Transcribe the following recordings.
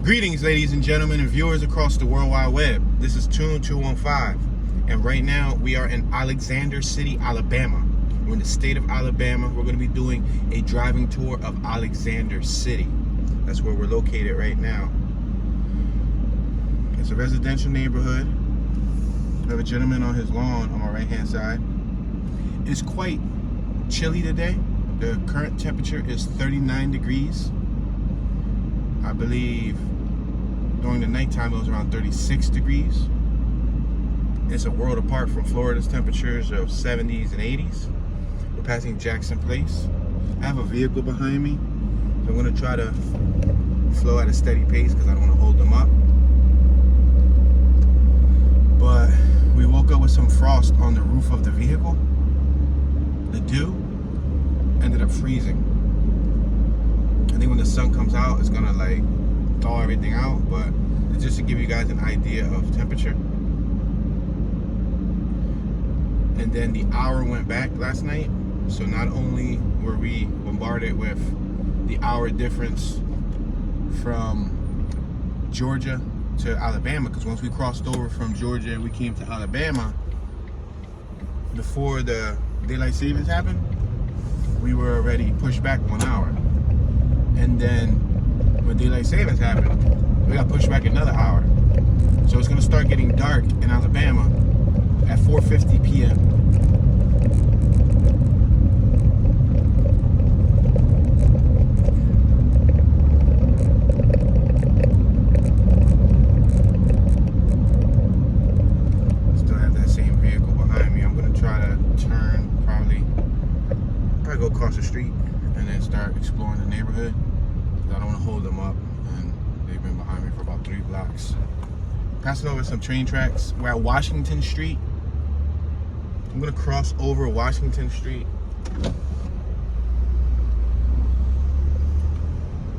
Greetings, ladies and gentlemen, and viewers across the World Wide Web. This is Tune 215, and right now we are in Alexander City, Alabama. We're in the state of Alabama. We're going to be doing a driving tour of Alexander City. That's where we're located right now. It's a residential neighborhood. We have a gentleman on his lawn on my right-hand side. It's quite chilly today. The current temperature is 39 degrees. I believe during the nighttime it was around 36 degrees. It's a world apart from Florida's temperatures of 70s and 80s. We're passing Jackson Place. I have a vehicle behind me, so I'm going to try to flow at a steady pace because I don't want to hold them up. But we woke up with some frost on the roof of the vehicle. The dew ended up freezing. I think when the sun comes out, it's gonna like thaw everything out, but it's just to give you guys an idea of temperature. And then the hour went back last night, so not only were we bombarded with the hour difference from Georgia to Alabama, because once we crossed over from Georgia and we came to Alabama, before the daylight savings happened, we were already pushed back 1 hour. And then when daylight savings happened, we got pushed back another hour. So it's gonna start getting dark in Alabama at 4:50 p.m. Still have that same vehicle behind me. I'm gonna try to turn, probably go across the street and then start exploring the neighborhood. I don't want to hold them up, and they've been behind me for about 3 blocks. Passing over some train tracks. We're at Washington Street. I'm gonna cross over Washington Street.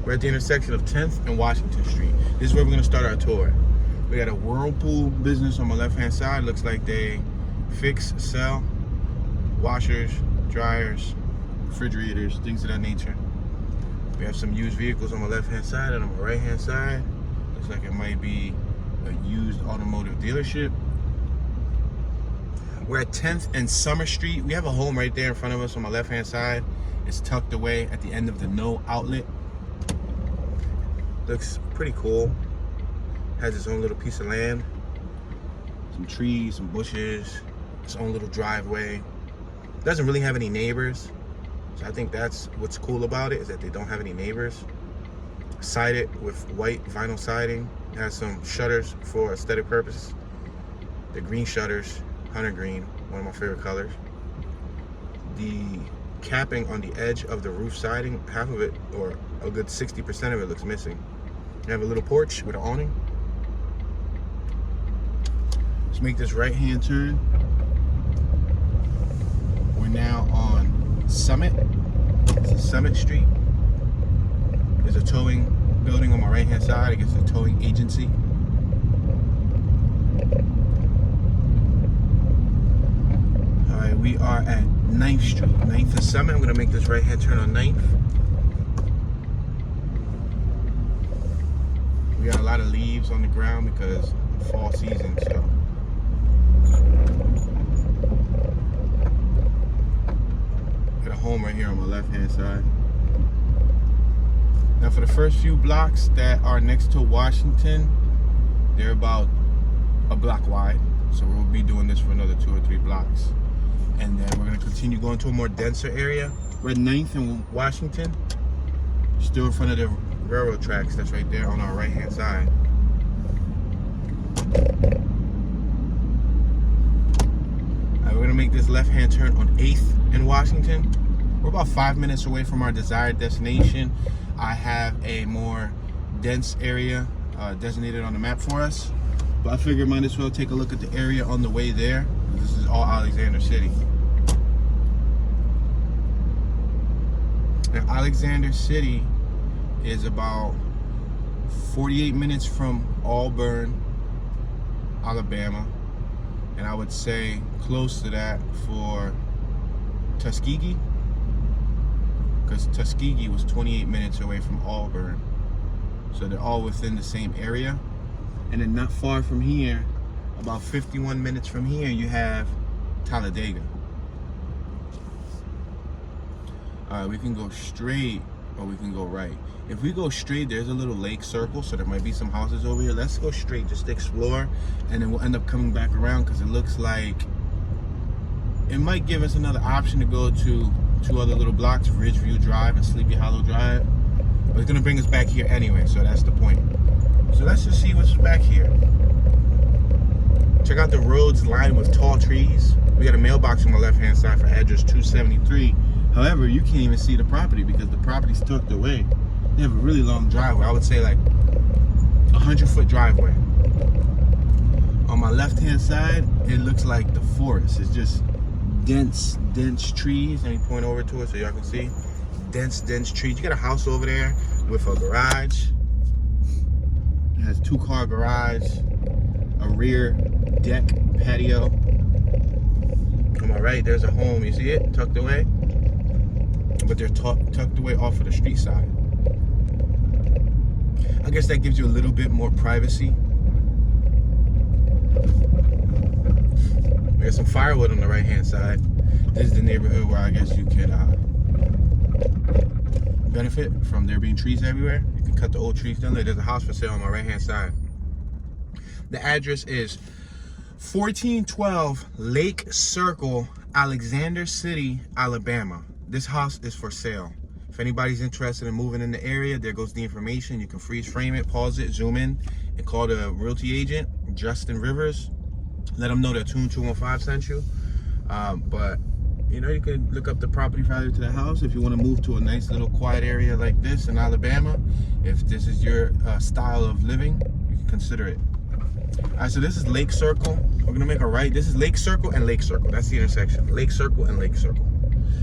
We're at the intersection of 10th and Washington Street. This is where we're gonna start our tour. We got a Whirlpool business on my left-hand side. Looks like they fix, sell washers, dryers, refrigerators, things of that nature. We have some used vehicles on my left-hand side, and on my right-hand side, looks like it might be a used automotive dealership. We're at 10th and Summer Street. We have a home right there in front of us on my left-hand side. It's tucked away at the end of the no outlet. Looks pretty cool. Has its own little piece of land. Some trees, some bushes, its own little driveway. Doesn't really have any neighbors. So I think that's what's cool about it, is that they don't have any neighbors. Sided with white vinyl siding. It has some shutters for aesthetic purposes. The green shutters, hunter green, one of my favorite colors. The capping on the edge of the roof siding, half of it, or a good 60% of it, looks missing. You have a little porch with an awning. Let's make this right-hand turn. We're now on Summit. This is Summit Street. There's a towing building on my right hand side. I guess it's a towing agency. Alright, we are at 9th Street. 9th and Summit. I'm gonna make this right hand turn on 9th. We got a lot of leaves on the ground because of fall season, so home right here on my left hand side. Now for the first few blocks that are next to Washington, they're about a block wide, so we'll be doing this for another 2 or 3 blocks, and then we're going to continue going to a more denser area. We're at 9th and Washington, still in front of the railroad tracks. That's right there on our right hand side. All right, we're going to make this left hand turn on 8th and Washington. We're about 5 minutes away from our desired destination. I have a more dense area designated on the map for us, but I figured might as well take a look at the area on the way there. This is all Alexander City. Now, Alexander City is about 48 minutes from Auburn, Alabama, and I would say close to that for Tuskegee. because Tuskegee was 28 minutes away from Auburn. So they're all within the same area. And then not far from here, about 51 minutes from here, you have Talladega. We can go straight or we can go right. If we go straight, there's a little lake circle, so there might be some houses over here. Let's go straight just to explore, and then we'll end up coming back around because it looks like it might give us another option to go to two other little blocks, Ridgeview Drive and Sleepy Hollow Drive. But it's gonna bring us back here anyway, so that's the point. So let's just see what's back here. Check out the roads lined with tall trees. We got a mailbox on the left-hand side for address 273. However, you can't even see the property because the property's tucked away. They have a really long driveway. I would say like 100-foot driveway. On my left-hand side, it looks like the forest. It's just dense trees. Let me point over to it so y'all can see. Dense trees. You got a house over there with a garage. It has 2-car garage, a rear deck patio. On my right, there's a home. You see it? Tucked away. But they're tucked away off of the street side. I guess that gives you a little bit more privacy. There's some firewood on the right-hand side. This is the neighborhood where I guess you can benefit from there being trees everywhere. You can cut the old trees down there. There's a house for sale on my right-hand side. The address is 1412 Lake Circle, Alexander City, Alabama. This house is for sale. If anybody's interested in moving in the area, there goes the information. You can freeze frame it, pause it, zoom in, and call the realty agent, Justin Rivers. Let them know that Tune 215 sent you. But you know, you can look up the property value to the house if you want to move to a nice little quiet area like this in Alabama. If this is your style of living, you can consider it. All right, so this is Lake Circle. We're gonna make a right. This is Lake Circle and Lake Circle. That's the intersection. Lake Circle and Lake Circle.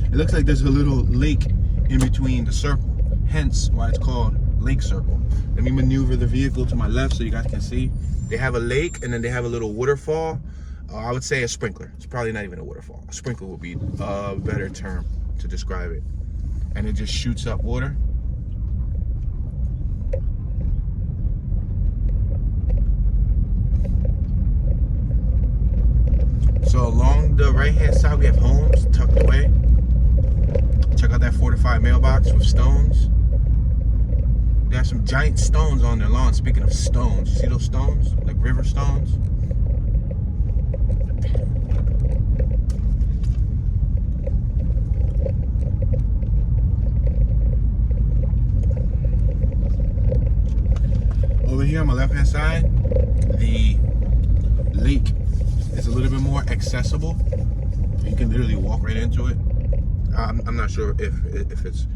It looks like there's a little lake in between the circle, hence why it's called Lake Circle. Let me maneuver the vehicle to my left so you guys can see. They have a lake and then they have a little waterfall. I would say a sprinkler. It's probably not even a waterfall. A sprinkler would be a better term to describe it. And it just shoots up water. So along the right-hand side, we have homes tucked away. Check out that fortified mailbox with stones. They have some giant stones on their lawn. Speaking of stones, you see those stones? Like river stones? Over here on my left-hand side, the lake is a little bit more accessible. You can literally walk right into it. I'm not sure if it's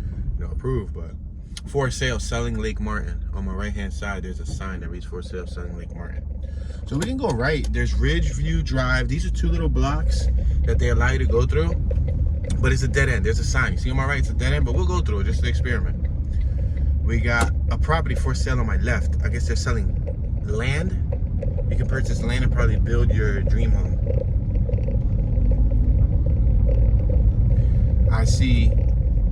approved, but for sale selling Lake Martin. On my right hand side there's a sign that reads for sale selling Lake Martin. So we can go right. There's Ridgeview Drive. These are 2 little blocks that they allow you to go through, but it's a dead end. There's a sign. You see on my right, it's a dead end, but we'll go through it just to experiment. We got a property for sale on my left. I guess they're selling land. You can purchase land and probably build your dream home. I see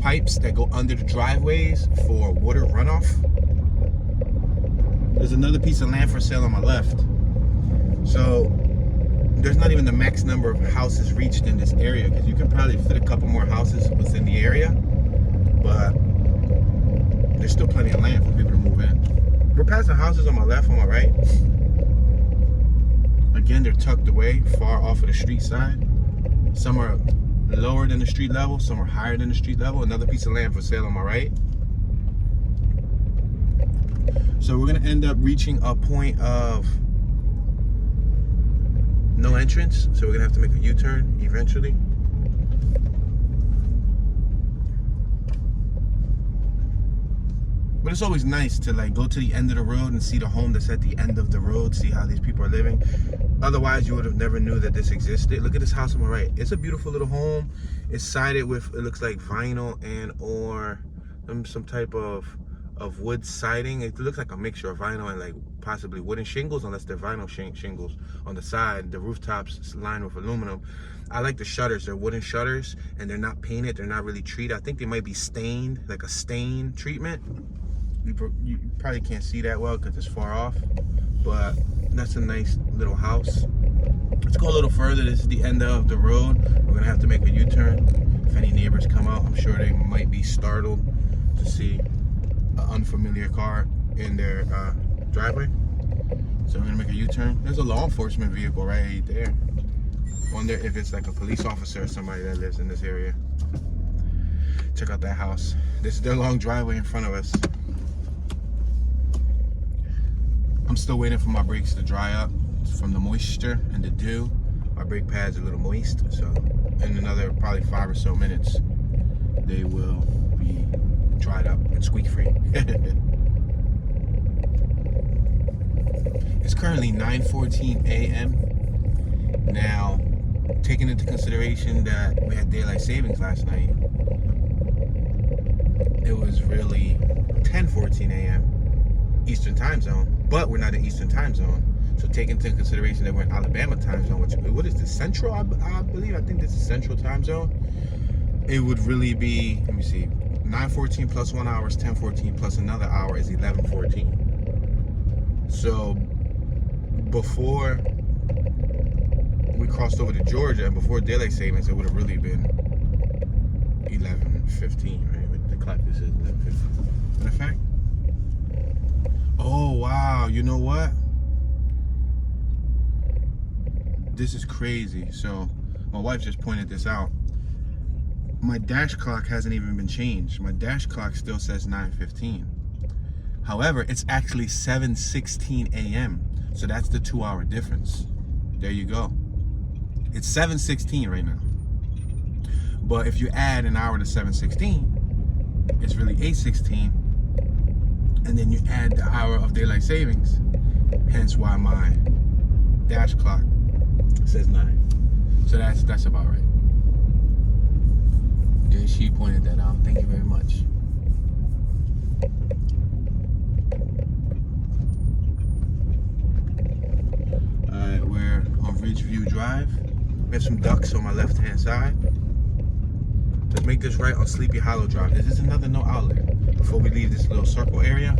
pipes that go under the driveways for water runoff. There's another piece of land for sale on my left. So there's not even the max number of houses reached in this area because you can probably fit a couple more houses within the area, but there's still plenty of land for people to move in. We're passing houses on my left, on my right. Again, they're tucked away, far off of the street side. Some are lower than the street level, some are higher than the street level. Another piece of land for sale on my right. So we're gonna end up reaching a point of no entrance. So we're gonna have to make a U-turn eventually. But it's always nice to like go to the end of the road and see the home that's at the end of the road, see how these people are living. Otherwise, you would have never knew that this existed. Look at this house on my right. It's a beautiful little home. It's sided with, it looks like vinyl and or some type of wood siding. It looks like a mixture of vinyl and like possibly wooden shingles, unless they're vinyl shingles on the side. The rooftops lined with aluminum. I like the shutters. They're wooden shutters and they're not painted. They're not really treated. I think they might be stained, like a stain treatment. You probably can't see that well because it's far off, but that's a nice little house. Let's go a little further. This is the end of the road. We're gonna have to make a U-turn. If any neighbors come out, I'm sure they might be startled to see an unfamiliar car in their driveway. So we're gonna make a U-turn. There's a law enforcement vehicle right there. Wonder if it's like a police officer or somebody that lives in this area. Check out that house. This is their long driveway in front of us. I'm still waiting for my brakes to dry up from the moisture and the dew. My brake pads are a little moist, so in another probably 5 or so minutes, they will be dried up and squeak free. It's currently 9:14 a.m. Now, taking into consideration that we had daylight savings last night, it was really 10:14 a.m. Eastern time zone, but we're not in Eastern time zone. So taking into consideration that we're in Alabama time zone, which, what is this, Central? I believe, I think this is Central time zone. It would really be, let me see, 9:14 plus 1 hour is 10:14 plus another hour is 11:14. So before we crossed over to Georgia, and before daylight savings, it would have really been 11:15, right? With the clock, this is 11:15. Matter of fact, oh wow, you know what? This is crazy. So my wife just pointed this out. My dash clock hasn't even been changed. My dash clock still says 9:15. However, it's actually 7:16 a.m. So that's the 2-hour difference. There you go. It's 7:16 right now. But if you add an hour to 7:16, it's really 8:16. And then you add the hour of daylight savings. Hence why my dash clock says 9. So that's about right. Yeah, she pointed that out. Thank you very much. Alright, we're on Ridgeview Drive. We have some ducks on my left hand side. Let's make this right on Sleepy Hollow Drive. This is another no outlet before we leave this little circle area.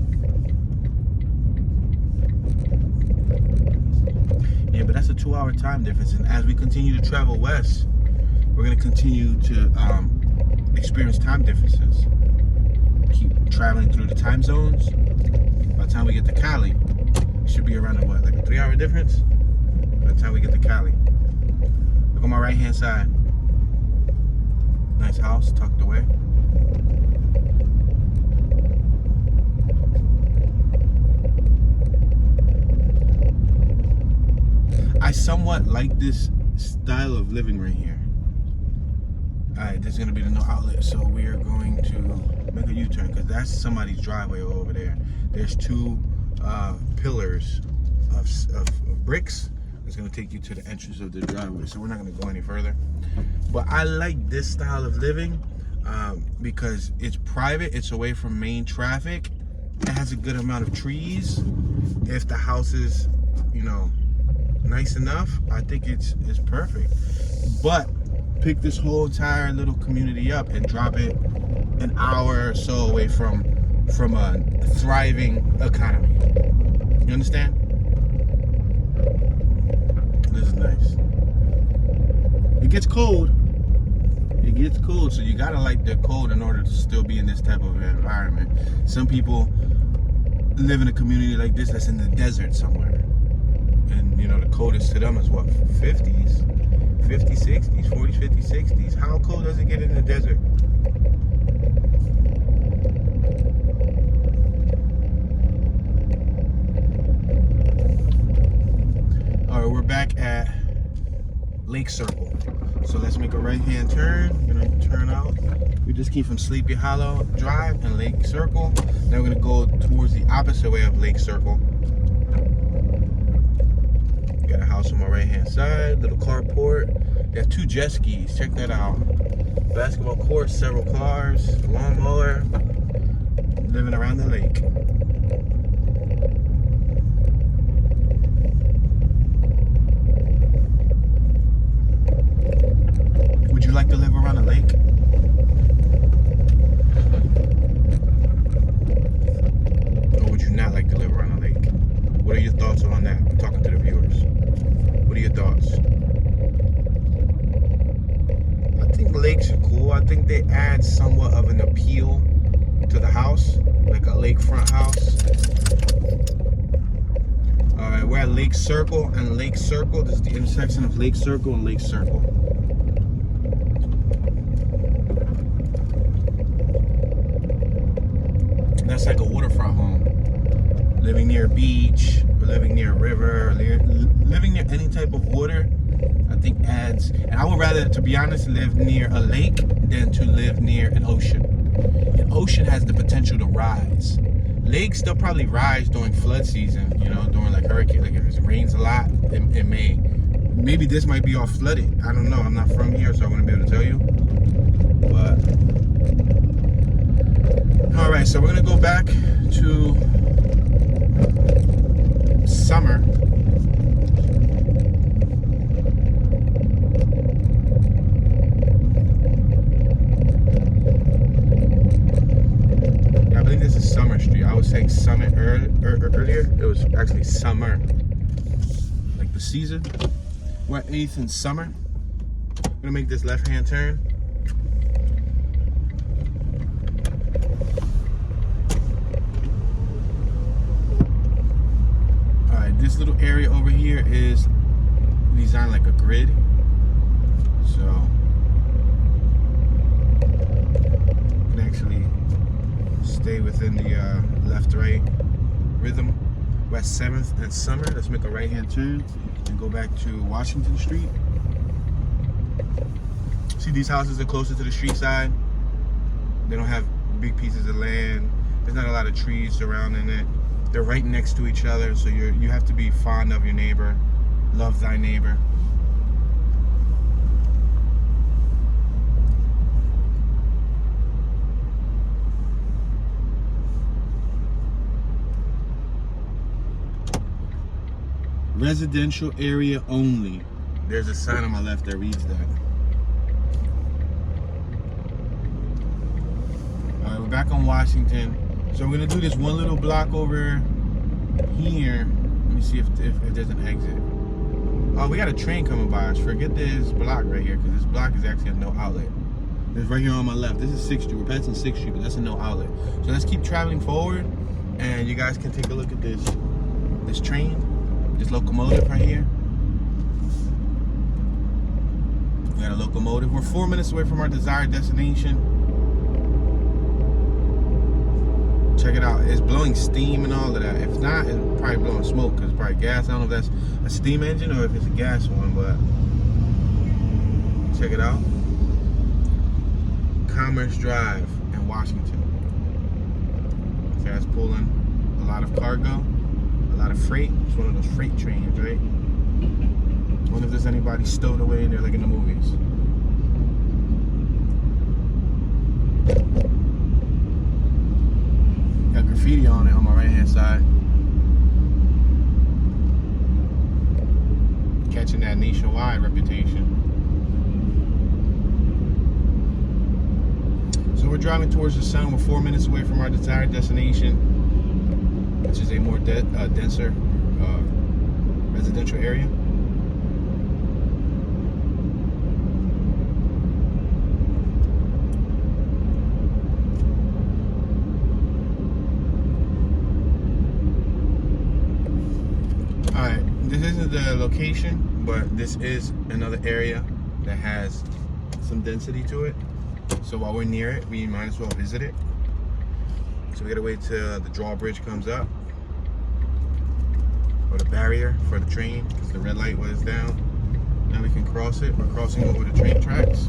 Yeah, but that's a 2-hour time difference, and as we continue to travel west, we're going to continue to experience time differences. Keep traveling through the time zones. By the time we get to Cali, it should be around like a 3-hour difference. By the time we get to Cali, look on my right hand side. Nice house tucked away. I somewhat like this style of living right here. Alright, there's going to be the no outlet, so we are going to make a U-turn because that's somebody's driveway over there. There's 2 pillars of bricks that's going to take you to the entrance of the driveway, so we're not going to go any further. But I like this style of living because it's private, it's away from main traffic, it has a good amount of trees. If the house is, you know, nice enough, I think it's perfect. But pick this whole entire little community up and drop it an hour or so away from a thriving economy. You understand? This is nice. It gets cold. It gets cold, so you gotta like the cold in order to still be in this type of environment. Some people live in a community like this that's in the desert somewhere. And you know, the coldest to them is what, 50s, 50s, 60s, 40s, 50s, 60s. How cold does it get in the desert? All right, we're back at Lake Circle. So let's make a right-hand turn. We're gonna turn out. We just came from Sleepy Hollow Drive and Lake Circle. Then we're gonna go towards the opposite way of Lake Circle. Got a house on my right-hand side, little carport. They have 2 jet skis. Check that out. Basketball court, several cars, lawnmower. Living around the lake. Would you like to live around a lake? thoughts? I think lakes are cool. I think they add somewhat of an appeal to the house, like a lakefront house. Alright, we're at Lake Circle and Lake Circle. This is the intersection of Lake Circle and Lake Circle. That's like a waterfront home. Living near a beach, or living near a river, or living near any type of water, I think adds. And I would rather, to be honest, live near a lake than to live near an ocean. An ocean has the potential to rise. Lakes, they'll probably rise during flood season, you know, during like hurricane. Like if it rains a lot, it may. Maybe this might be all flooded. I don't know. I'm not from here, so I wouldn't be able to tell you. But all right, so we're gonna go back to Summer. Yeah, I believe this is Summer Street. I was saying Summit earlier. It was actually Summer, like the season. We're at 8th and Summer. I'm gonna make this left-hand turn. This little area over here is designed like a grid, so you can actually stay within the left-right rhythm. We're at 7th and Summer. Let's make a right-hand turn and go back to Washington Street. See, these houses are closer to the street side. They don't have big pieces of land. There's not a lot of trees surrounding it. They're right next to each other, so you have to be fond of your neighbor. Love thy neighbor. Residential area only. There's a sign on my left that reads that. All right, we're back on Washington. So we're gonna do this one little block over here. Let me see if there's an exit. Oh, we got a train coming by us. Forget this block right here, because this block is actually a no outlet. It's right here on my left. This is 6th Street. We're passing 6th Street, but that's a no outlet. So let's keep traveling forward, and you guys can take a look at this train, this locomotive right here. We got a locomotive. We're 4 minutes away from our desired destination. Check it out. It's blowing steam and all of that. If it's not, it's probably blowing smoke because it's probably gas. I don't know if that's a steam engine or if it's a gas one, but check it out. Commerce Drive in Washington. So that's pulling a lot of cargo, a lot of freight. It's one of those freight trains, right? I wonder if there's anybody stowed away in there like in the movies. Got graffiti on it on my right hand side. Catching that nationwide reputation. So we're driving towards the sun. We're 4 minutes away from our desired destination, which is a more denser residential area. This isn't the location, but this is another area that has some density to it. So while we're near it, we might as well visit it. So we gotta wait till the drawbridge comes up, or the barrier for the train, because the red light was down. Now we can cross it. We're crossing over the train tracks.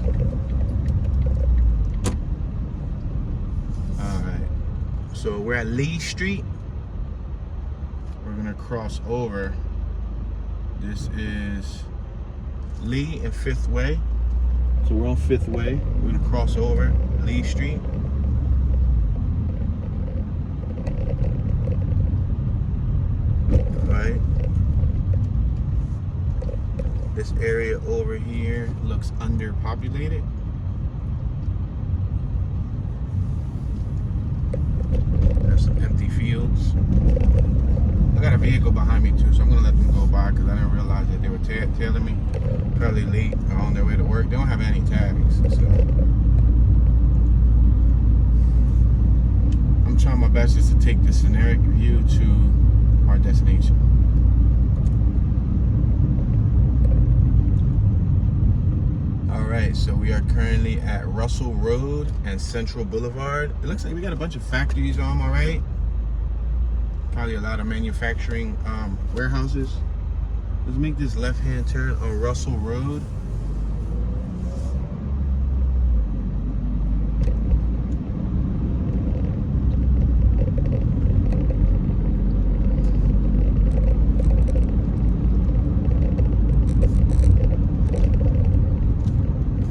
All right. So we're at Lee Street. We're gonna cross over. This is Lee and 5th Way. So we're on 5th Way. We're gonna cross over Lee Street. All right. This area over here looks underpopulated. There's some empty fields. I got a vehicle behind me too, so I'm gonna let them go by because I didn't realize that they were tailing me. Fairly late, on their way to work. They don't have any tags, so I'm trying my best just to take the scenic view to our destination. Alright, so we are currently at Russell Road and Central Boulevard. It looks like we got a bunch of factories on my right. Probably a lot of manufacturing warehouses. Let's make this left-hand turn on Russell Road.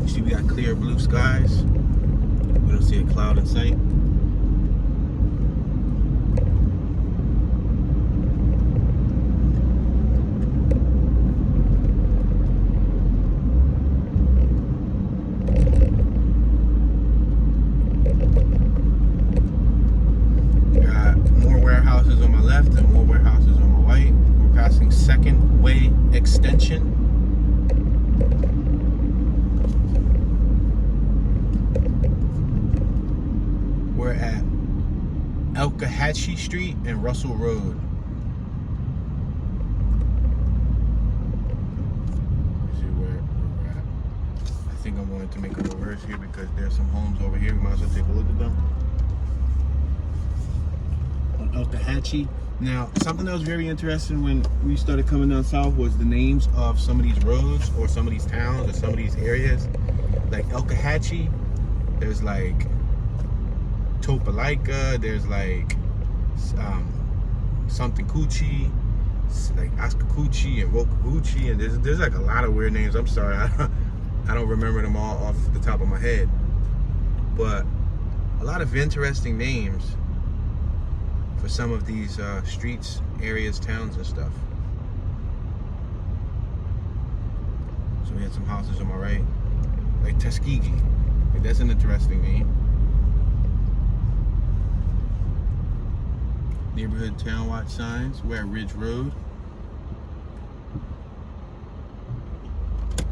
You see we got clear blue skies. We don't see a cloud in sight. Extension. We're at Hickory Street and Russell Road. Let's see where we're at. I think I'm going to make a reverse here because there's some homes over here. We might as well take a look at them. On Hickory. Now, something that was very interesting when we started coming down south was the names of some of these roads or some of these towns or some of these areas. Like Hickory, there's like Topolika, there's like something Coochie, like Askakuchi and Wokaguchi, and there's like a lot of weird names. I'm sorry, I don't remember them all off the top of my head, but a lot of interesting names for some of these streets, areas, towns, and stuff. So we had some houses on my right, like Tuskegee. Like, that's an interesting name. Neighborhood town watch signs. We're at Ridge Road.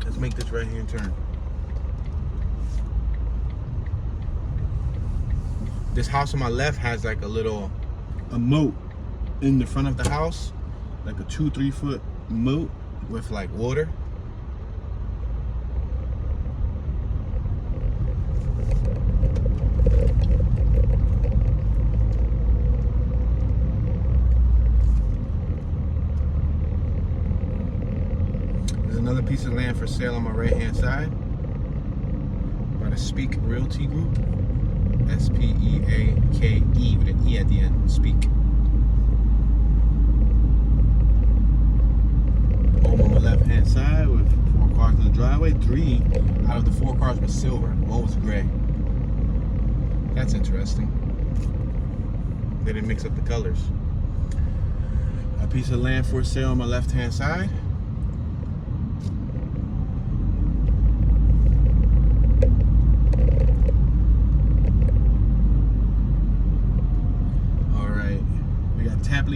Let's make this right hand turn. This house on my left has like a moat in the front of the house, like a 2-3 foot moat with like water. There's another piece of land for sale on my right hand side by the Speak Realty Group. S-P-E-A-K-E with an E at the end. Speak. Home on the left hand side with 4 cars in the driveway. 3 out of the 4 cars were silver. 1 was gray. That's interesting. They didn't mix up the colors. A piece of land for sale on my left hand side.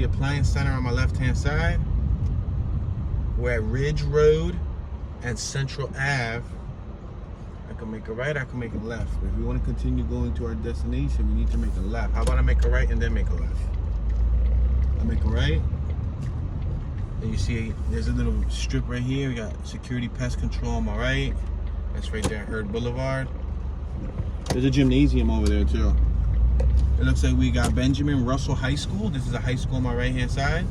Appliance Center on my left hand side. We're at Ridge Road and Central Ave. I can make a right, I can make a left. But if we want to continue going to our destination, we need to make a left. How about I make a right and then make a left? I make a right. And you see there's a little strip right here. We got security pest control on my right. That's right there at Herd Boulevard. There's a gymnasium over there too. It looks like we got Benjamin Russell High School. This is a high school on my right hand side.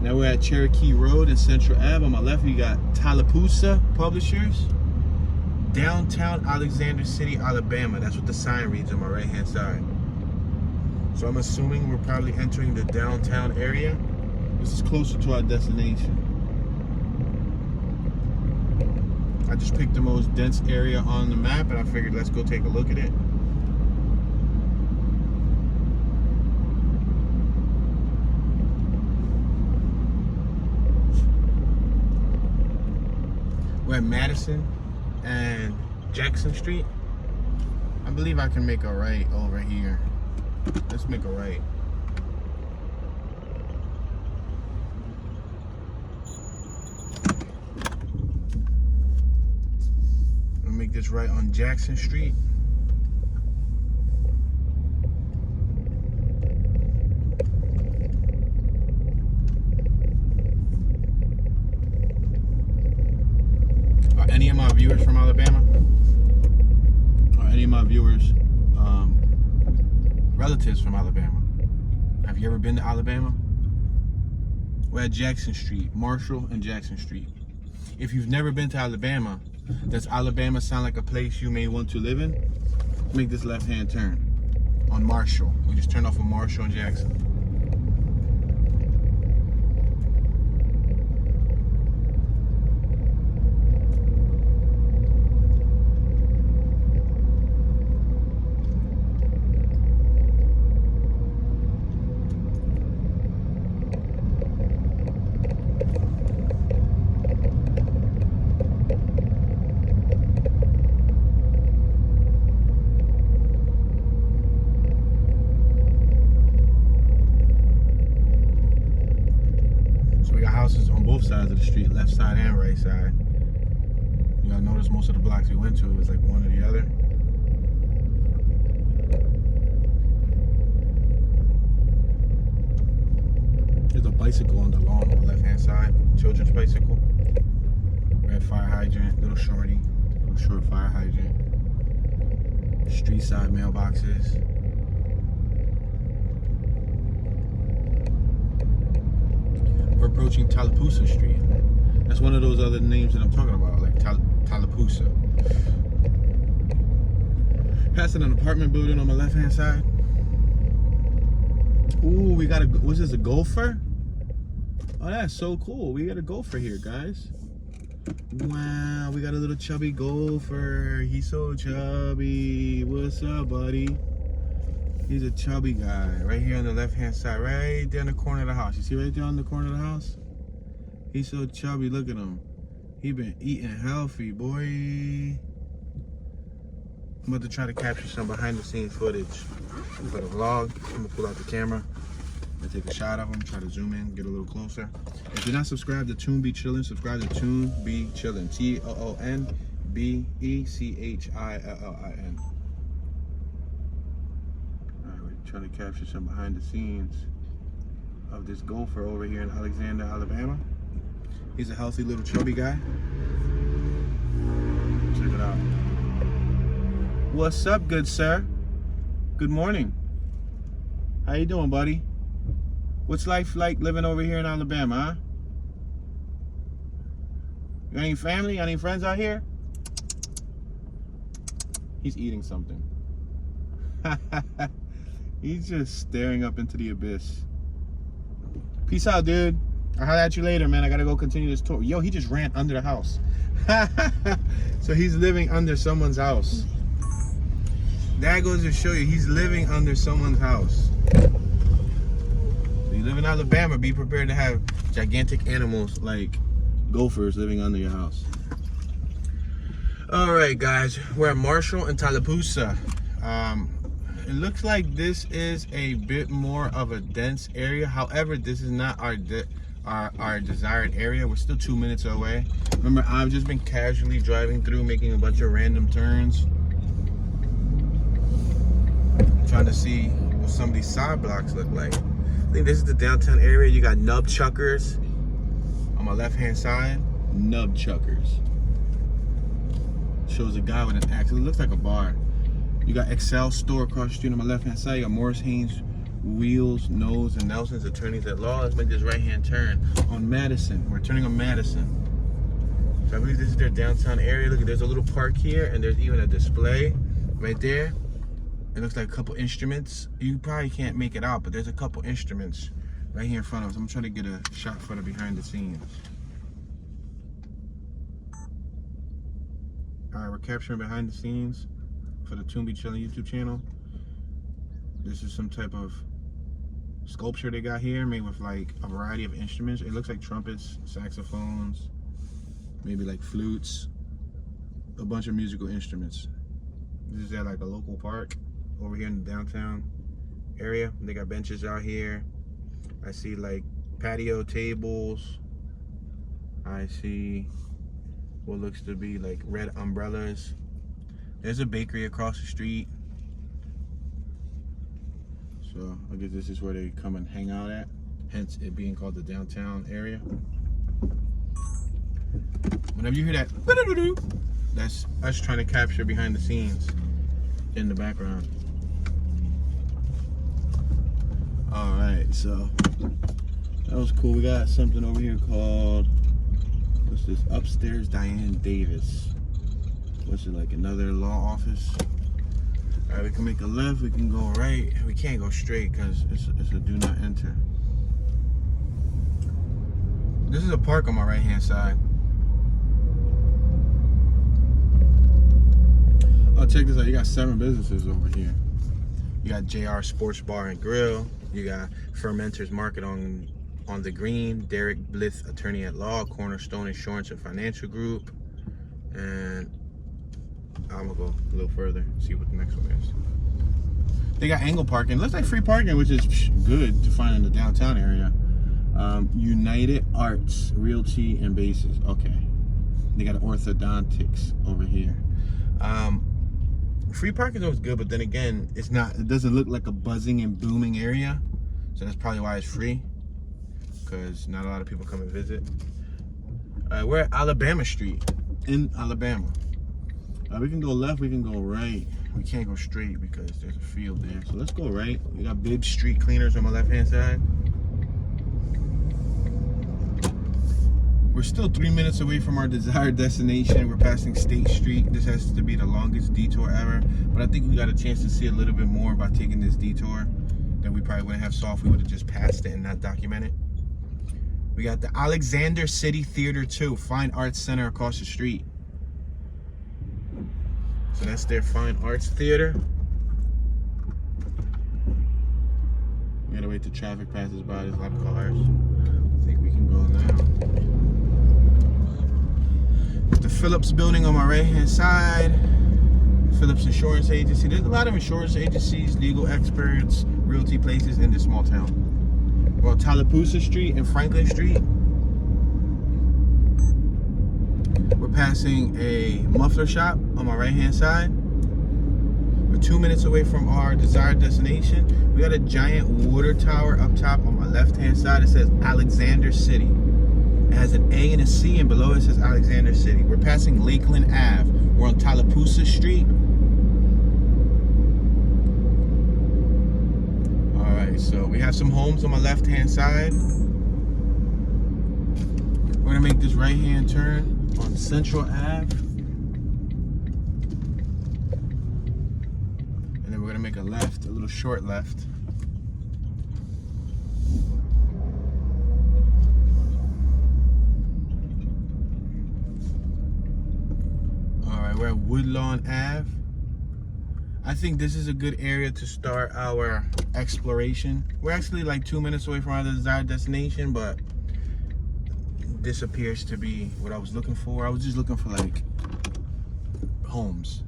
Now we're at Cherokee Road and Central Ave. On my left we got Tallapoosa Publishers. Downtown Alexander City, Alabama. That's what the sign reads on my right hand side. So I'm assuming we're probably entering the downtown area. This is closer to our destination. I just picked the most dense area on the map and I figured let's go take a look at it. We're at Madison and Jackson Street. I believe I can make a right over here. Let's make a right. is right on Jackson Street. Are any of my viewers from Alabama? Are any of my viewers relatives from Alabama? Have you ever been to Alabama? We're at Jackson Street, Marshall and Jackson Street. If you've never been to Alabama, does Alabama sound like a place you may want to live in? Make this left-hand turn on Marshall. We just turned off of Marshall and Jackson. Houses on both sides of the street, left side and right side. Y'all notice most of the blocks we went to was like one or the other. There's a bicycle on the lawn on the left hand side, children's bicycle. Red fire hydrant, little short fire hydrant. Street side mailboxes. We're approaching Tallapoosa Street. That's one of those other names that I'm talking about, like Tallapoosa. Passing an apartment building on my left hand side. Ooh, we got a, what's this, a gopher? Oh, that's so cool. We got a gopher here, guys. Wow, we got a little chubby gopher. He's so chubby. What's up, buddy? He's a chubby guy right here on the left hand side, right there in the corner of the house. You see right there on the corner of the house? He's so chubby, look at him. He been eating healthy, boy. I'm about to try to capture some behind the scenes footage for the vlog. I'm gonna pull out the camera and take a shot of him, try to zoom in, get a little closer. If you're not subscribed to Toon Be Chillin', subscribe to Toon Be Chillin', TOONBECHILLIN. Trying to capture some behind the scenes of this gopher over here in Alexander, Alabama. He's a healthy little chubby guy. Check it out. What's up, good sir? Good morning. How you doing, buddy? What's life like living over here in Alabama, huh? You got any family, any friends out here? He's eating something. He's just staring up into the abyss. Peace out, dude. I'll holler at you later, man. I gotta go continue this tour. Yo, he just ran under the house. So he's living under someone's house. That goes to show you, he's living under someone's house. So you live in Alabama, be prepared to have gigantic animals like gophers living under your house. All right, guys. We're at Marshall and Tallapoosa. It looks like this is a bit more of a dense area. However, this is not our desired area. We're still 2 minutes away. Remember, I've just been casually driving through, making a bunch of random turns, trying to see what some of these side blocks look like. I think this is the downtown area. You got Nub Chuckers on my left hand side. Nub Chuckers shows a guy with an axe. It looks like a bar. You got Excel store across the street on my left hand side. You got Morris Haynes, Wheels, Nose, and Nelson's Attorneys at Law. Let's make this right hand turn on Madison. We're turning on Madison. So I believe this is their downtown area. Look, there's a little park here, and there's even a display right there. It looks like a couple instruments. You probably can't make it out, but there's a couple instruments right here in front of us. I'm trying to get a shot for the behind the scenes. All right, we're capturing behind the scenes for the Toon Be Chillin' YouTube channel. This is some type of sculpture they got here, made with like a variety of instruments. It looks like trumpets, saxophones, maybe like flutes, a bunch of musical instruments. This is at like a local park over here in the downtown area. They got benches out here. I see like patio tables. I see what looks to be like red umbrellas There's a bakery across the street. So I guess this is where they come and hang out at. Hence it being called the downtown area. Whenever you hear that, that's us trying to capture behind the scenes in the background. Alright, so that was cool. We got something over here called, what's this? Upstairs Diane Davis. What's it, like another law office? Alright, we can make a left, we can go right. We can't go straight because it's a do not enter. This is a park on my right hand side. Oh, check this out. You got 7 businesses over here. You got JR Sports Bar and Grill. You got Fermenters Market on the Green. Derek Blith, Attorney at Law. Cornerstone Insurance and Financial Group. And I'm gonna go a little further, see what the next one is. They got angle parking. Looks like free parking, which is good to find in the downtown area. United Arts Realty and Bases. Okay. They got orthodontics over here. Free parking is always good, but then again, it doesn't look like a buzzing and booming area. So that's probably why it's free, because not a lot of people come and visit. We're at Alabama Street in Alabama. We can go left, we can go right. We can't go straight because there's a field there. So let's go right. We got Bibbs Street Cleaners on my left hand side. We're still 3 minutes away from our desired destination. We're passing State Street. This has to be the longest detour ever, but I think we got a chance to see a little bit more by taking this detour that we probably wouldn't have saw if we would have just passed it and not documented. We got the Alexander City Theater 2, Fine Arts Center across the street. So that's their Fine Arts Theater. We gotta wait till traffic passes by. There's a lot of cars. I think we can go now. The Phillips building on my right hand side. Phillips Insurance Agency. There's a lot of insurance agencies, legal experts, realty places in this small town. We're on Tallapoosa Street and Franklin Street. We're passing a muffler shop on my right hand side. We're 2 minutes away from our desired destination. We got a giant water tower up top on my left hand side. It says Alexander City. It has an A and a C, and below it says Alexander City. We're passing Lakeland Ave. We're on Tallapoosa Street. Alright, so we have some homes on my left hand side. We're gonna make this right hand turn on Central Ave. And then we're gonna make a left, a little short left. We're at Woodlawn Ave. I think this is a good area to start our exploration. We're actually like 2 minutes away from our desired destination, but this appears to be what I was looking for. I was just looking for like homes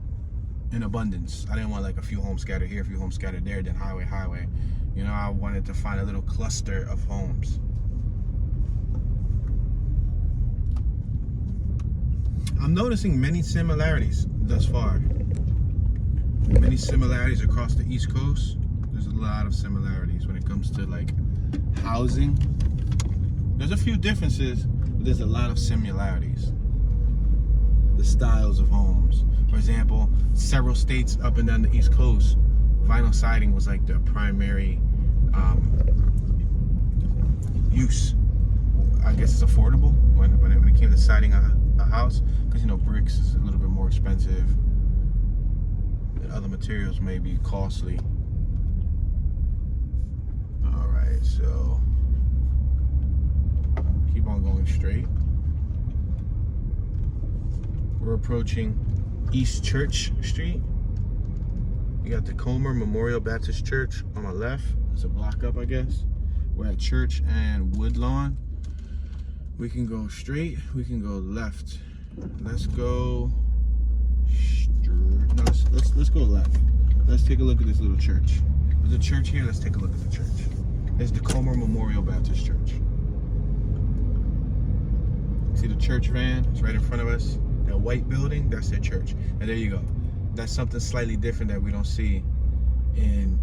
in abundance. I didn't want like a few homes scattered here, a few homes scattered there, then highway. You know, I wanted to find a little cluster of homes. I'm noticing many similarities thus far. Many similarities across the East Coast. There's a lot of similarities when it comes to like housing. There's a few differences, but there's a lot of similarities. The styles of homes. For example, several states up and down the East Coast, vinyl siding was like the primary use. I guess it's affordable when it came to siding a house, because you know bricks is a little bit more expensive and other materials may be costly. All right, so keep on going straight. We're approaching East Church Street. You got Tacoma Memorial Baptist Church on my left. It's a block up, I guess. We're at Church and Woodlawn. We can go straight, we can go left. Let's go straight. No, let's go left. Let's take a look at this little church. There's a church here, let's take a look at the church. There's the Tacoma Memorial Baptist Church. See the church van? It's right in front of us. That white building, that's their church. And there you go. that's something slightly different that we don't see in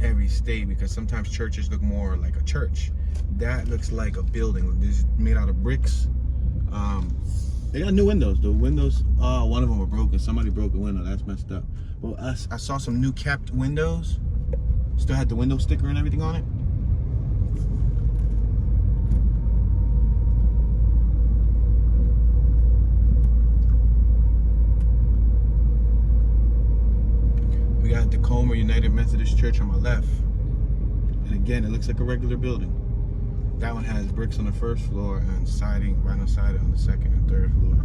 every state, because sometimes churches look more like a church. That looks like a building. This is made out of bricks. They got new windows. The windows, one of them were broken. Somebody broke the window. That's messed up. Well, I saw some new kept windows. Still had the window sticker and everything on it. We got Tacoma United Methodist Church on my left. And again, it looks like a regular building. That one has bricks on the first floor and siding right on side on the second and third floor.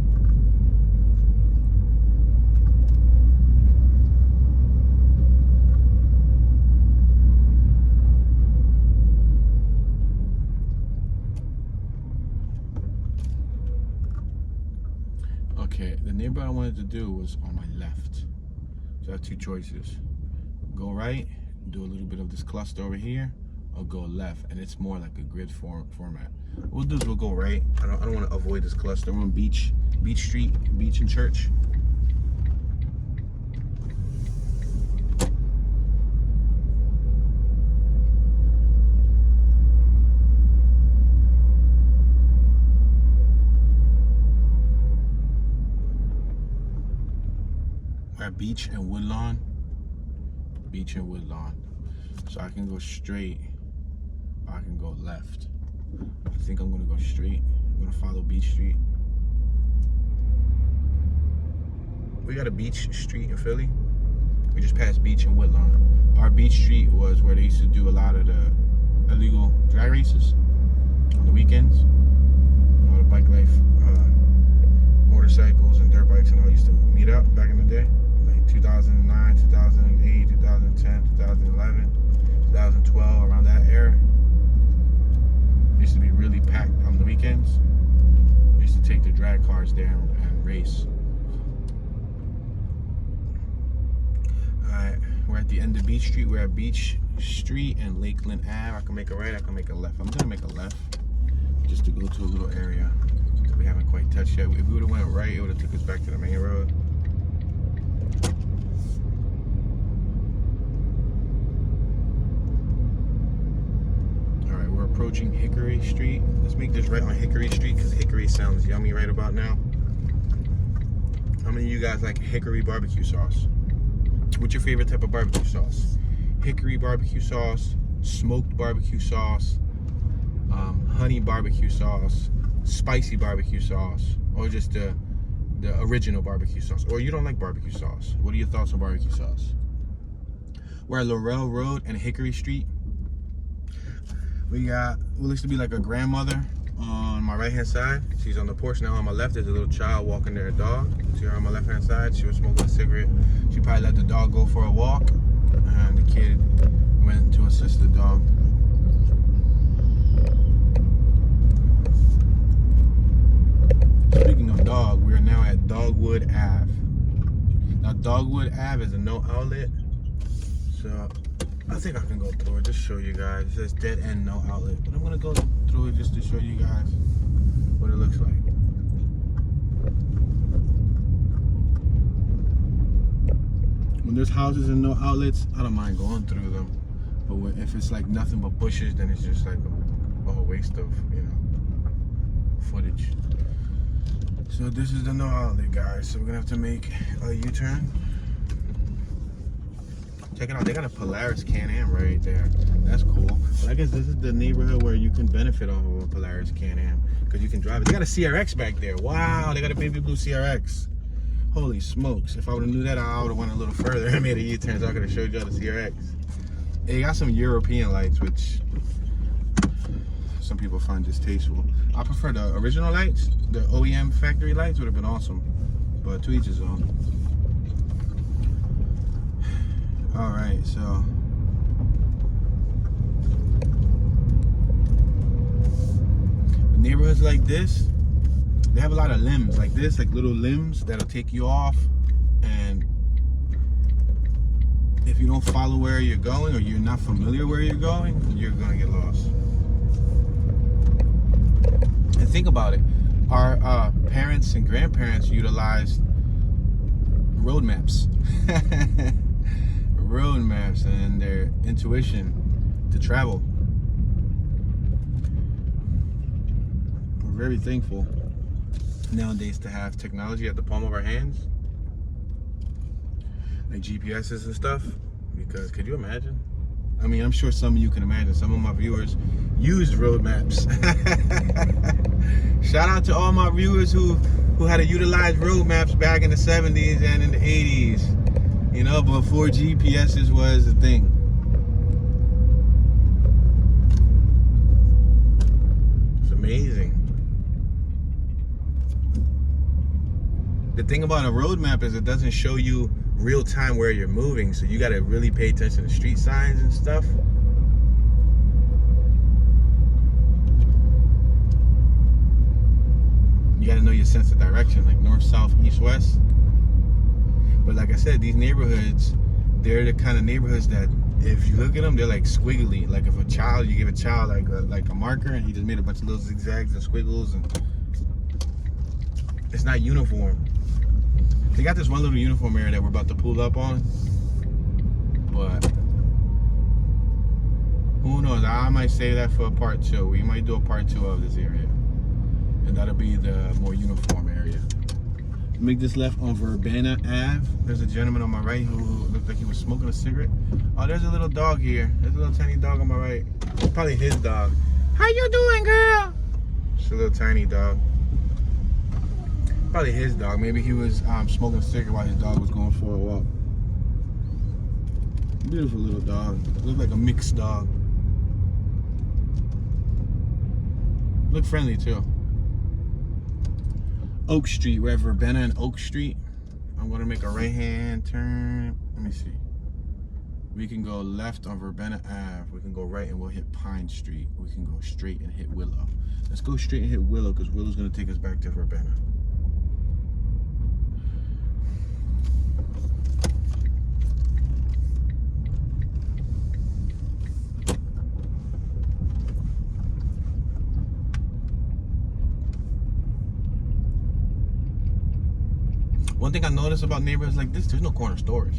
Okay, the neighborhood I wanted to do was on my left. So I have two choices. Go right, do a little bit of this cluster over here, or go left, and it's more like a grid format. What we'll do is we'll go right. I don't want to avoid this cluster. We're on Beach Street, Beach and Church. We're at Beach and Woodlawn. Beach and Woodlawn. So I can go straight, or I can go left. I think I'm gonna go straight. I'm gonna follow Beach Street. We got a Beach Street in Philly. We just passed Beach and Woodlawn. Our Beach Street was where they used to do a lot of the illegal drag races on the weekends. All the bike life, motorcycles and dirt bikes and all used to meet up back in the day. Like 2009, 2008, 2010, 2011. 2012, around that era. It used to be really packed on the weekends. We used to take the drag cars there and race. Alright, we're at the end of Beach Street. We're at Beach Street and Lakeland Ave. I can make a right, I can make a left. I'm gonna make a left just to go to a little area that we haven't quite touched yet. If we would have went right, it would have took us back to the main road. Approaching Hickory Street. Let's make this right on Hickory Street because Hickory sounds yummy right about now. How many of you guys like Hickory barbecue sauce? What's your favorite type of barbecue sauce? Hickory barbecue sauce, smoked barbecue sauce, honey barbecue sauce, spicy barbecue sauce, or just the original barbecue sauce? Or you don't like barbecue sauce? What are your thoughts on barbecue sauce? We're at Larell Road and Hickory Street. We got what looks to be like a grandmother on my right hand side. She's on the porch now. On my left, there's a little child walking their dog. See her on my left hand side? She was smoking a cigarette. She probably let the dog go for a walk, and the kid went to assist the dog. Speaking of dog, we are now at Dogwood Ave. Now Dogwood Ave is a no outlet, so I think I can go through it, just show you guys. It says dead end, no outlet. But I'm gonna go through it just to show you guys what it looks like. When there's houses and no outlets, I don't mind going through them. But if it's like nothing but bushes, then it's just like a whole waste of, you know, footage. So this is the no outlet, guys. So we're gonna have to make a U-turn. Check it out, they got a Polaris Can-Am right there. That's cool. But I guess this is the neighborhood where you can benefit off of a Polaris Can-Am because you can drive it. They got a CRX back there. Wow, they got a baby blue CRX. Holy smokes. If I would have knew that, I would have went a little further and made a U-turn so I could have showed y'all the CRX. They got some European lights, which some people find distasteful. I prefer the original lights. The OEM factory lights would have been awesome. But to each his own. Alright, so neighborhoods like this, they have a lot of limbs like this, like little limbs that'll take you off, and if you don't follow where you're going or you're not familiar where you're going, you're gonna get lost. And think about it, our parents and grandparents utilized road maps. Road maps and their intuition to travel. We're very thankful nowadays to have technology at the palm of our hands, like GPSs and stuff, because could you imagine? I mean, I'm sure some of you can imagine. Some of my viewers use road maps. Shout out to all my viewers who had to utilize road maps back in the 70s and in the 80s, you know, before GPSs was a thing. It's amazing. The thing about a road map is it doesn't show you real time where you're moving, so you got to really pay attention to street signs and stuff. You got to know your sense of direction, like north, south, east, west. But like I said, these neighborhoods, they're the kind of neighborhoods that if you look at them, they're like squiggly. Like if a child, you give a child like a marker and he just made a bunch of little zigzags and squiggles, and it's not uniform. They got this one little uniform area that we're about to pull up on, but who knows? I might save that for a part 2. We might do a part 2 of this area, and that'll be the more uniform area. Make this left on Savannah Ave. There's a gentleman on my right who looked like he was smoking a cigarette. Oh, there's a little dog here. There's a little tiny dog on my right. It's probably his dog. How you doing, girl? It's a little tiny dog. Probably his dog. Maybe he was smoking a cigarette while his dog was going for a walk. Beautiful little dog. Look like a mixed dog. Look friendly too. Oak Street, we're at Savannah and Oak Street. I'm gonna make a right hand turn. Let me see. We can go left on Savannah Ave. We can go right and we'll hit Pine Street. We can go straight and hit Willow. Let's go straight and hit Willow because Willow's gonna take us back to Savannah. One thing I noticed about neighborhoods like this, there's no corner stores.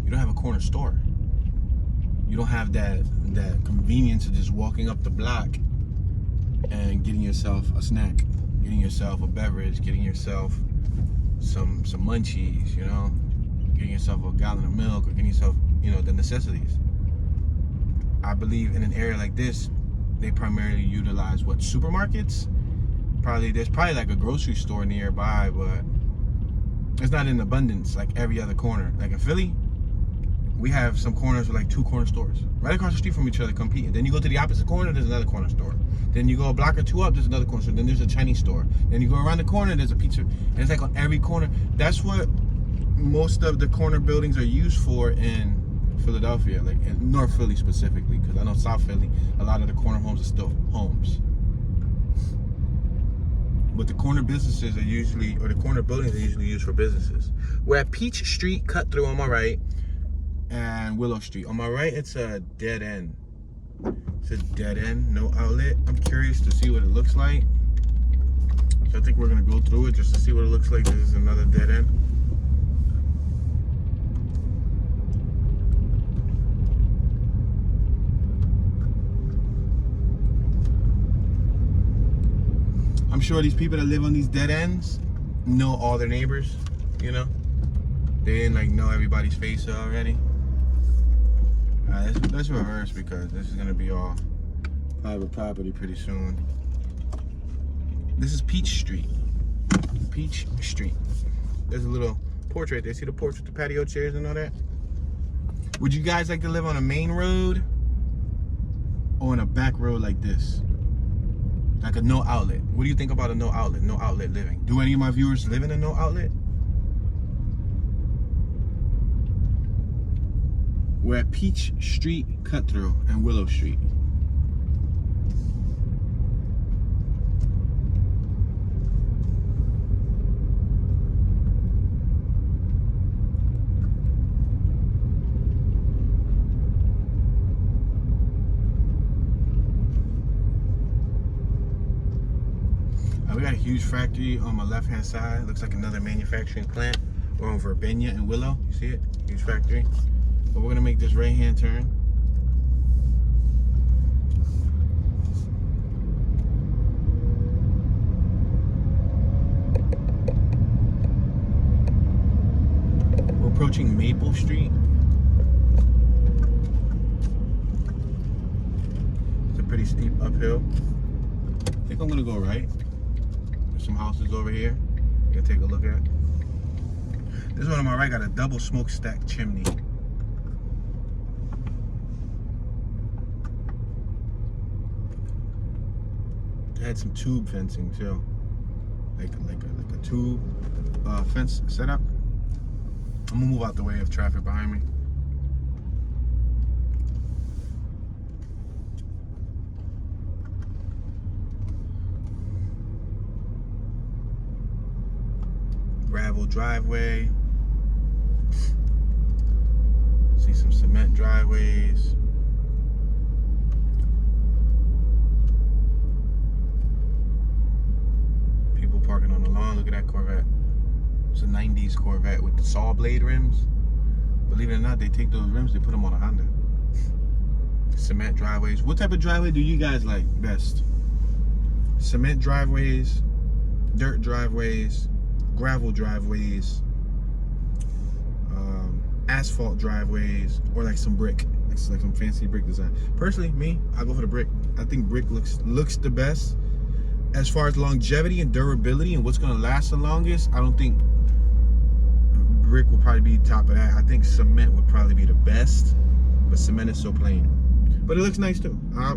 You don't have a corner store. You don't have that convenience of just walking up the block and getting yourself a snack, getting yourself a beverage, getting yourself some munchies, you know, getting yourself a gallon of milk, or getting yourself, you know, the necessities. I believe in an area like this, they primarily utilize what, supermarkets? There's probably like a grocery store nearby, but it's not in abundance like every other corner. Like in Philly, we have some corners with like 2 corner stores right across the street from each other competing. Then you go to the opposite corner, there's another corner store. Then you go a block or 2 up, there's another corner store. Then there's a Chinese store. Then you go around the corner, there's a pizza. And it's like on every corner. That's what most of the corner buildings are used for in Philadelphia, like in North Philly specifically, because I know South Philly, a lot of the corner homes are still homes. But the corner businesses are usually, or the corner buildings are usually used for businesses. We're at Peach Street, cut through on my right, and Willow Street. On my right, it's a dead end. It's a dead end, no outlet. I'm curious to see what it looks like. So I think we're gonna go through it just to see what it looks like. This is another dead end. I'm sure these people that live on these dead ends know all their neighbors, you know? They didn't like know everybody's face already. Let's reverse because this is gonna be all private property pretty soon. This is Peach Street. Peach Street. There's a little porch right there. See the porch with the patio chairs and all that? Would you guys like to live on a main road or on a back road like this? Like a no outlet. What do you think about a no outlet? No outlet living. Do any of my viewers live in a no outlet? We're at Peach Street, cut through, and Willow Street. We got a huge factory on my left-hand side. Looks like another manufacturing plant. We're on Verbena and Willow. You see it? Huge factory. But we're gonna make this right-hand turn. We're approaching Maple Street. It's a pretty steep uphill. I think I'm gonna go right. There's some houses over here you can take a look at. This one on my right got a double smokestack chimney. It had some tube fencing too, like a tube fence setup. I'm gonna move out the way of traffic behind me. Gravel driveway. See some cement driveways. People parking on the lawn. Look at that Corvette. It's a 90s Corvette with the saw blade rims. Believe it or not, they take those rims, they put them on a Honda. Cement driveways. What type of driveway do you guys like best? Cement driveways, dirt driveways, gravel driveways, asphalt driveways, or like some brick, like some fancy brick design. Personally, me, I go for the brick. I think brick looks the best. As far as longevity and durability and what's gonna last the longest, I don't think brick will probably be top of that. I think cement would probably be the best, but cement is so plain. But it looks nice too. I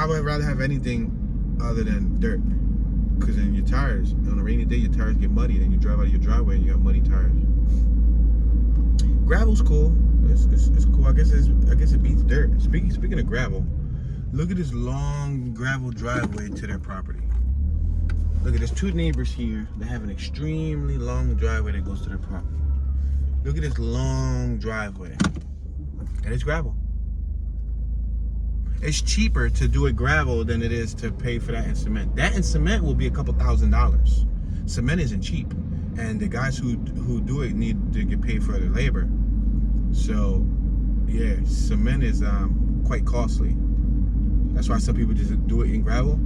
would rather have anything other than dirt. Because then your tires, on a rainy day, your tires get muddy. Then you drive out of your driveway and you got muddy tires. Gravel's cool. It's cool. I guess it beats dirt. Speaking of gravel, look at this long gravel driveway to their property. Look at, there's two neighbors here that have an extremely long driveway that goes to their property. Look at this long driveway, and it's gravel. It's cheaper to do it gravel than it is to pay for that in cement. That in cement will be a couple $1,000s. Cement isn't cheap, and the guys who do it need to get paid for their labor. So, yeah, cement is quite costly. That's why some people just do it in gravel.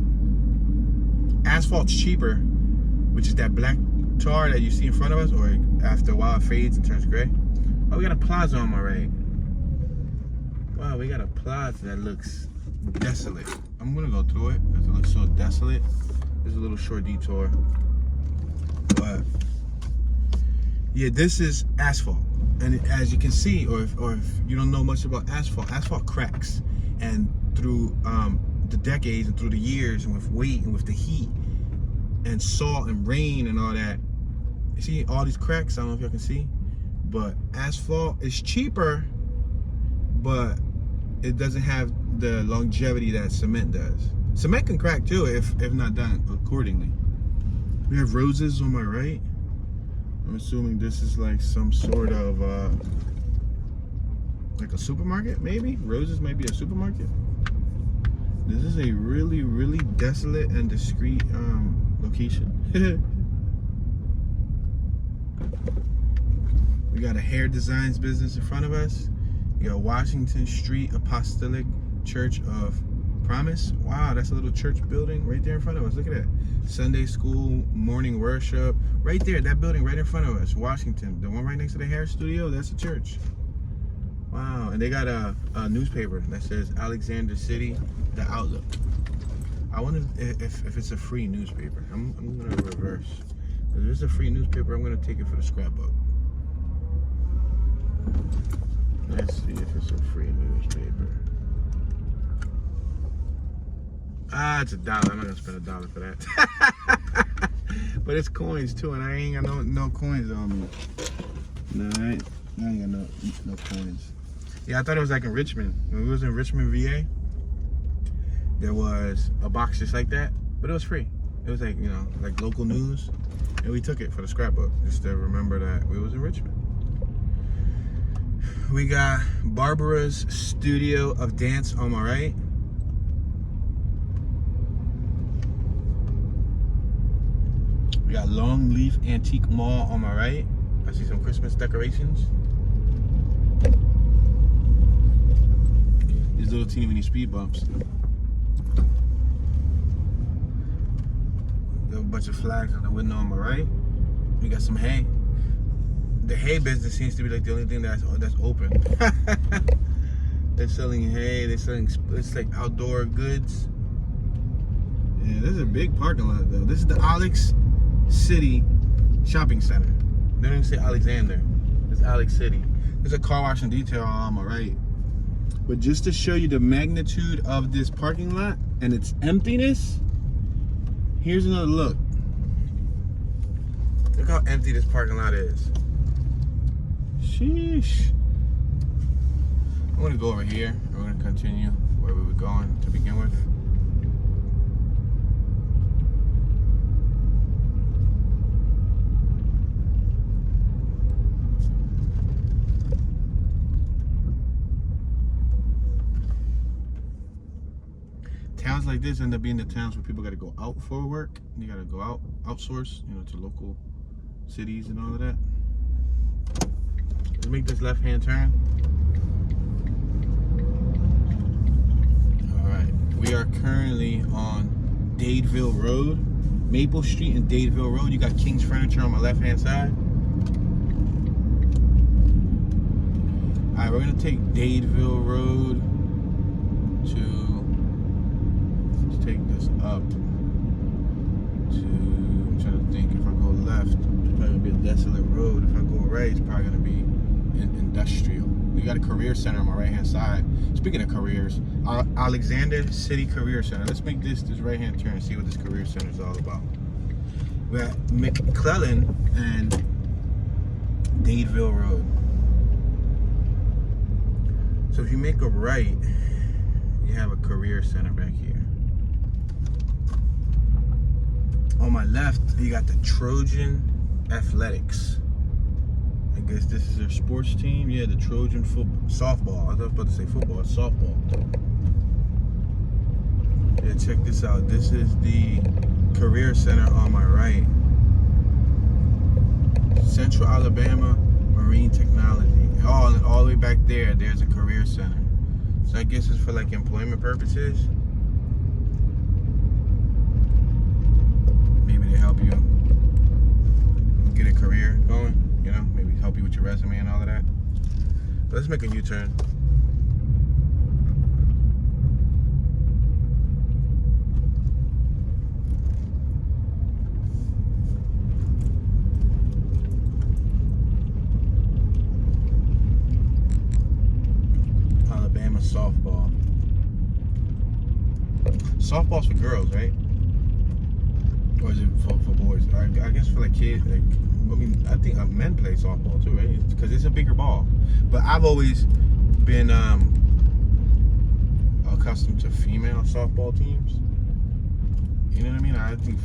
Asphalt's cheaper, which is that black tar that you see in front of us, or after a while it fades and turns gray. Oh, we got a plaza on my right. Wow, we got a plaza that looks desolate. I'm gonna go through it because it looks so desolate. There's a little short detour. But yeah, this is asphalt. And as you can see, or if you don't know much about asphalt cracks. And through the decades and through the years and with weight and with the heat and salt and rain and all that, you see all these cracks? I don't know if y'all can see, but asphalt is cheaper, but it doesn't have the longevity that cement does. Cement can crack too if not done accordingly. We have Roses on my right. I'm assuming this is like some sort of like a supermarket, maybe? Roses might be a supermarket. This is a really, really desolate and discreet location. We got a hair designs business in front of us. You got Washington Street Apostolic Church of Promise. Wow, that's a little church building right there in front of us. Look at that. Sunday school, morning worship. Right there, that building right in front of us. Washington. The one right next to the hair studio, that's a church. Wow, and they got a newspaper that says Alexander City, the Outlook. I wonder if it's a free newspaper. I'm gonna reverse. If it's a free newspaper, I'm gonna take it for the scrapbook. Let's see if it's a free newspaper. Ah, it's $1. I'm not gonna spend $1 for that. But it's coins too, and I ain't got no coins on me. No, I ain't got no coins. Yeah, I thought it was like in Richmond. When we was in Richmond, VA, there was a box just like that, but it was free. It was like, you know, like local news, and we took it for the scrapbook just to remember that we was in Richmond. We got Barbara's Studio of Dance on my right. We got Longleaf Antique Mall on my right. I see some Christmas decorations. These little teeny weeny speed bumps. Got a bunch of flags on the window on my right. We got some hay. The hay business seems to be like the only thing that's open. They're selling hay. They're selling, it's like outdoor goods. Yeah, this is a big parking lot though. This is the Alex City Shopping Center. They don't even say Alexander. It's Alex City. There's a car wash and detail on my right. But just to show you the magnitude of this parking lot and its emptiness, here's another look. Look how empty this parking lot is. Sheesh. I'm gonna go over here. We're gonna continue where we were going to begin with. Towns like this end up being the towns where people got to go out for work. You got to go out, outsource, you know, to local cities and all of that. Let's make this left-hand turn. All right, we are currently on Dadeville Road, Maple Street and Dadeville Road. You got King's Furniture on my left-hand side. All right, we're gonna take Dadeville Road to. Take this up to, I'm trying to think, if I go left, it's probably gonna be a desolate road. If I go right, it's probably gonna be industrial. We got a career center on my right hand side. Speaking of careers, Alexander City Career Center. Let's make this right hand turn and see what this career center is all about. We're at McClellan and Dadeville Road. So if you make a right, you have a career center back here. On my left, you got the Trojan Athletics. I guess this is their sports team. Yeah, the Trojan softball. I was about to say football, it's softball. Yeah, check this out. This is the career center on my right. Central Alabama Marine Technology. Oh, and all the way back there, there's a career center. So I guess it's for like employment purposes. Maybe they help you get a career going, you know, maybe help you with your resume and all of that. But let's make a U-turn. Alabama softball. Softball's for girls, right? Or is it for boys? I guess for like kids. Like, I mean, I think men play softball too, right? Because it's a bigger ball. But I've always been accustomed to female softball teams. You know what I mean? I think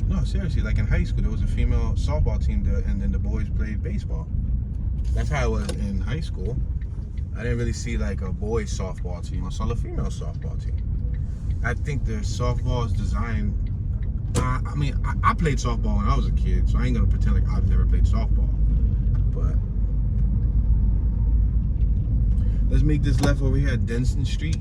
no, seriously. Like in high school, there was a female softball team, and then the boys played baseball. That's how it was in high school. I didn't really see like a boys softball team. I saw a female softball team. I think the softball is designed. I mean, I played softball when I was a kid, so I ain't gonna pretend like I've never played softball. But let's make this left over here at Denson Street.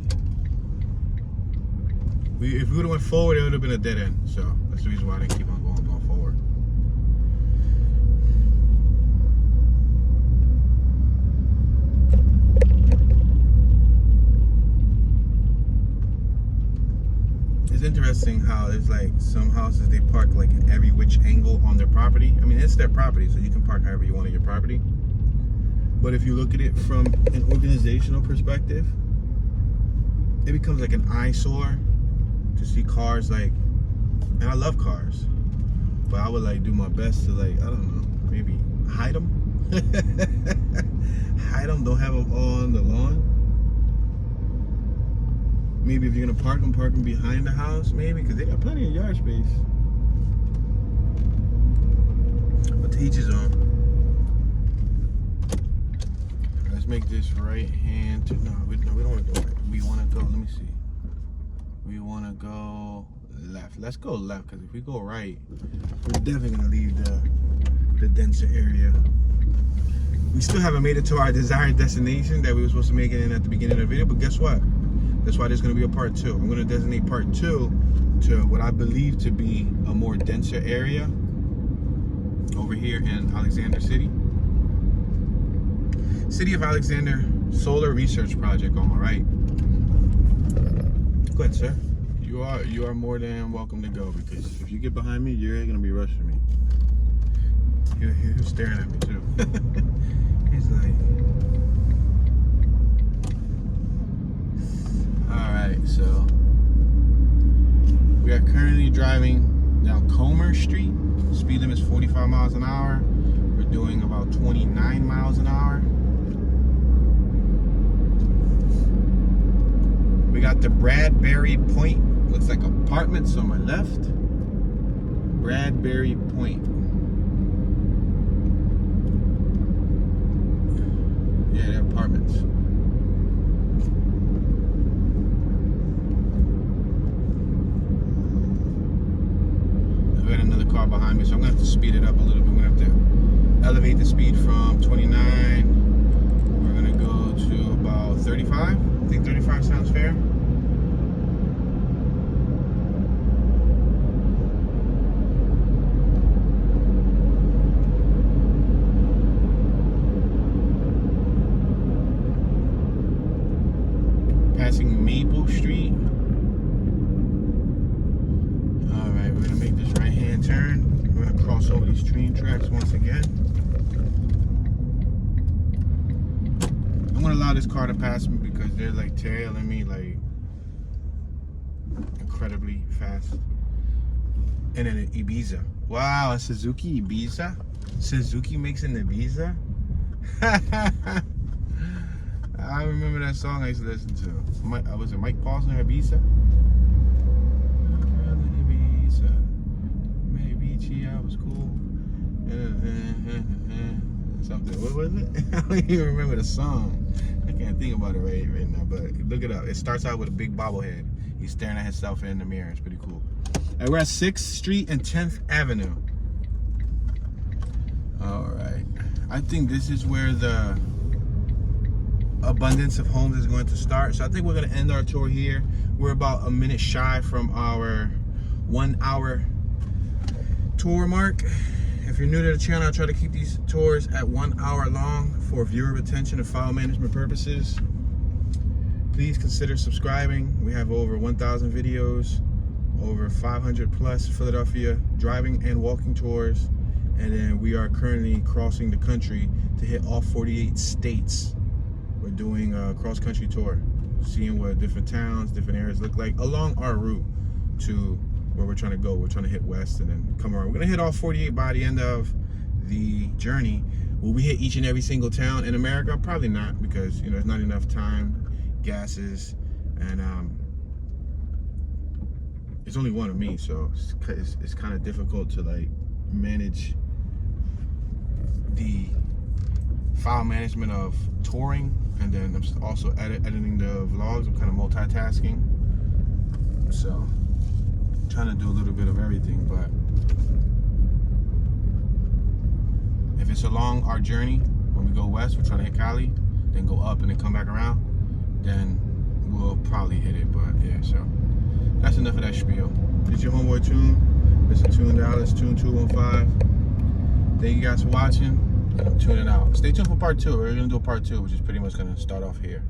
If we would have went forward, it would have been a dead end. So that's the reason why I didn't keep on going forward. It's interesting how there's like some houses they park like in every which angle on their property. I mean, it's their property, so you can park however you want on your property. But if you look at it from an organizational perspective, it becomes like an eyesore to see cars like, and I love cars, but I would like do my best to like, I don't know, maybe hide them. Hide them, don't have them all on the lawn. Maybe if you're gonna park them behind the house, maybe, because they got plenty of yard space. But to each his own. Let's make this right hand. No, we don't want to go right. We want to go. Let me see. we want to go left. Let's go left, because if we go right, we're definitely going to leave the denser area. We still haven't made it to our desired destination that we were supposed to make it in at the beginning of the video, but guess what? That's why there's going to be a part 2. I'm going to designate part 2 to what I believe to be a more denser area over here in Alexander City. City of Alexander Solar Research Project on my right. Go ahead, sir. You are more than welcome to go, because if you get behind me, you're going to be rushing me. He was staring at me too. He's like, alright, so we are currently driving down Comer Street. Speed limit is 45 miles an hour. We're doing about 29 miles an hour. We got the Bradbury Point. Looks like apartments on my left. Bradbury Point. Yeah, they're apartments. I've got another car behind me, so I'm gonna have to speed it up a little bit. I'm gonna have to elevate the speed from 29. We're gonna go to about 35. I think 35 sounds fair. Passing Maple Street. Alright, we're gonna make this right hand turn. We're gonna cross over these train tracks once again. I'm gonna allow this car to pass me because they're like tailing me like incredibly fast. And then an Ibiza. Wow, a Suzuki Ibiza? Suzuki makes an Ibiza? I remember that song I used to listen to. Was it Mike Paulson or Ibiza? Ibiza. Maybe I was cool. Something. What was it? I don't even remember the song. I can't think about it right now, but look it up. It starts out with a big bobblehead. He's staring at himself in the mirror. It's pretty cool. And we're at 6th Street and 10th Avenue. Alright. I think this is where the abundance of homes is going to start. So I think we're going to end our tour here. We're about a minute shy from our 1 hour tour mark. If you're new to the channel, I try to keep these tours at 1 hour long for viewer retention and file management purposes. Please consider subscribing. We have over 1,000 videos, over 500 plus Philadelphia driving and walking tours, and then we are currently crossing the country to hit all 48 states. We're doing a cross-country tour, seeing what different towns, different areas look like along our route to where we're trying to go. We're trying to hit west and then come around. We're gonna hit all 48 by the end of the journey. Will we hit each and every single town in America? Probably not, because there's not enough time, gases, and it's only one of me, so it's kind of difficult to like manage the file management of touring, and then I'm also editing the vlogs. I'm kind of multitasking, so I'm trying to do a little bit of everything. But if it's along our journey, when we go west, we're trying to hit Cali, then go up and then come back around, then we'll probably hit it. But yeah, so that's enough of that spiel. It's your homeboy Tune, Mr. Tune Dallas, Tune 215. Thank you guys for watching. I'm tuning out. Stay tuned for part 2. We're going to do a part 2, which is pretty much going to start off here.